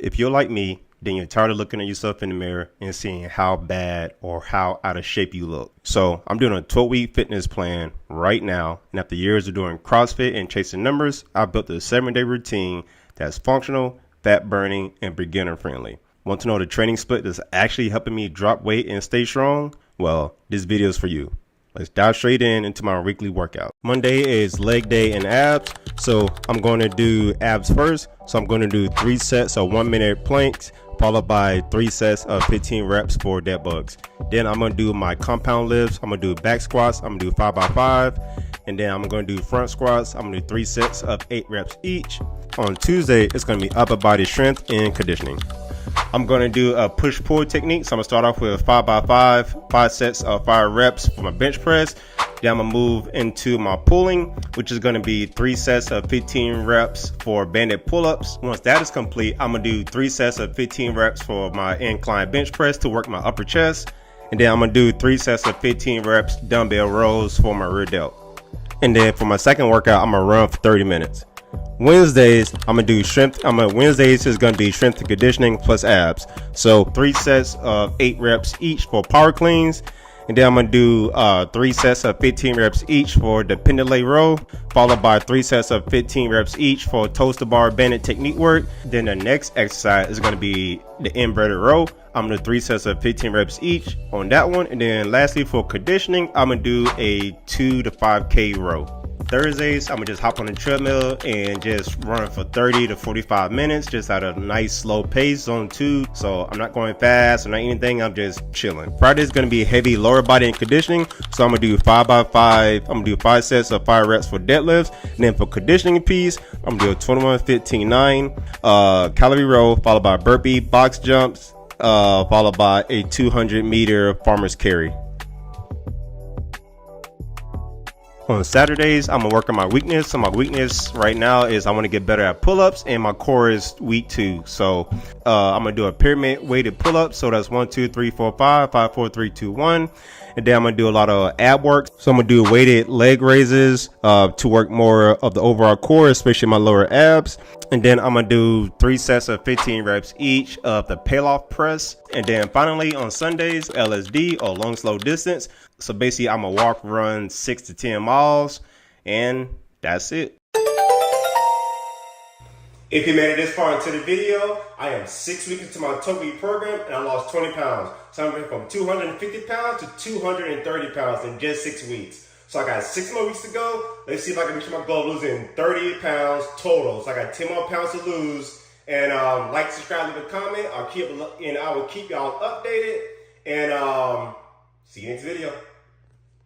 If you're like me, then you're tired of looking at yourself in the mirror and seeing how bad or how out of shape you look. So I'm doing a 12-week fitness plan right now. And after years of doing CrossFit and chasing numbers, I built a 7-day routine that's functional, fat burning, and beginner friendly. Want to know the training split that's actually helping me drop weight and stay strong? Well, this video is for you. Let's dive straight into my weekly workout. Monday is leg day and abs. So I'm going to do abs first. So I'm going to do 3 sets of 1-minute planks, followed by 3 sets of 15 reps for dead bugs. Then I'm going to do my compound lifts. I'm going to do back squats. I'm going to do 5x5. And then I'm going to do front squats. I'm going to do 3 sets of 8 reps each. On Tuesday, it's going to be upper body strength and conditioning. I'm going to do a push-pull technique. So I'm going to start off with 5x5, 5 sets of 5 reps for my bench press. Then I'm going to move into my pulling, which is going to be 3 sets of 15 reps for banded pull-ups. Once that is complete, I'm going to do 3 sets of 15 reps for my incline bench press to work my upper chest. And then I'm going to do 3 sets of 15 reps dumbbell rows for my rear delt. And then for my second workout, I'm going to run for 30 minutes. Wednesdays, I'm gonna do strength. Wednesdays is gonna be strength and conditioning plus abs. So 3 sets of 8 reps each for power cleans, and then I'm gonna do 3 sets of 15 reps each for the pendulum row, followed by 3 sets of 15 reps each for toes to bar banded technique work. Then the next exercise is gonna be the inverted row. I'm gonna do 3 sets of 15 reps each on that one, and then lastly for conditioning, I'm gonna do a 2 to 5K row. Thursdays, I'm gonna just hop on the treadmill and just run for 30 to 45 minutes, just at a nice slow pace, zone 2. So I'm not going fast or not anything, I'm just chilling. Friday is gonna be heavy lower body and conditioning. So I'm gonna do 5x5, I'm gonna do 5 sets of 5 reps for deadlifts. And then for conditioning piece, I'm gonna do a 21-15-9 calorie row, followed by burpee, box jumps, followed by a 200-meter farmer's carry. On Saturdays, I'm gonna work on my weakness. So my weakness right now is I want to get better at pull-ups, and my core is weak too. So I'm gonna do a pyramid weighted pull-up. So that's 1, 2, 3, 4, 5, 5, 4, 3, 2, 1. And then I'm gonna do a lot of ab work. So I'm gonna do weighted leg raises to work more of the overall core, especially my lower abs. And then I'm gonna do 3 sets of 15 reps each of the peel-off press. And then finally on Sundays, LSD or long slow distance. So basically I'm gonna walk, run 6 to 10 miles, and that's it. If you made it this far into the video, I am 6 weeks into my 12-week program and I lost 20 pounds. So I went from 250 pounds to 230 pounds in just 6 weeks. So I got 6 more weeks to go. Let's see if I can reach my goal of losing 30 pounds total. So I got 10 more pounds to lose. And like, subscribe, leave a comment. I will keep y'all updated. And see you next video.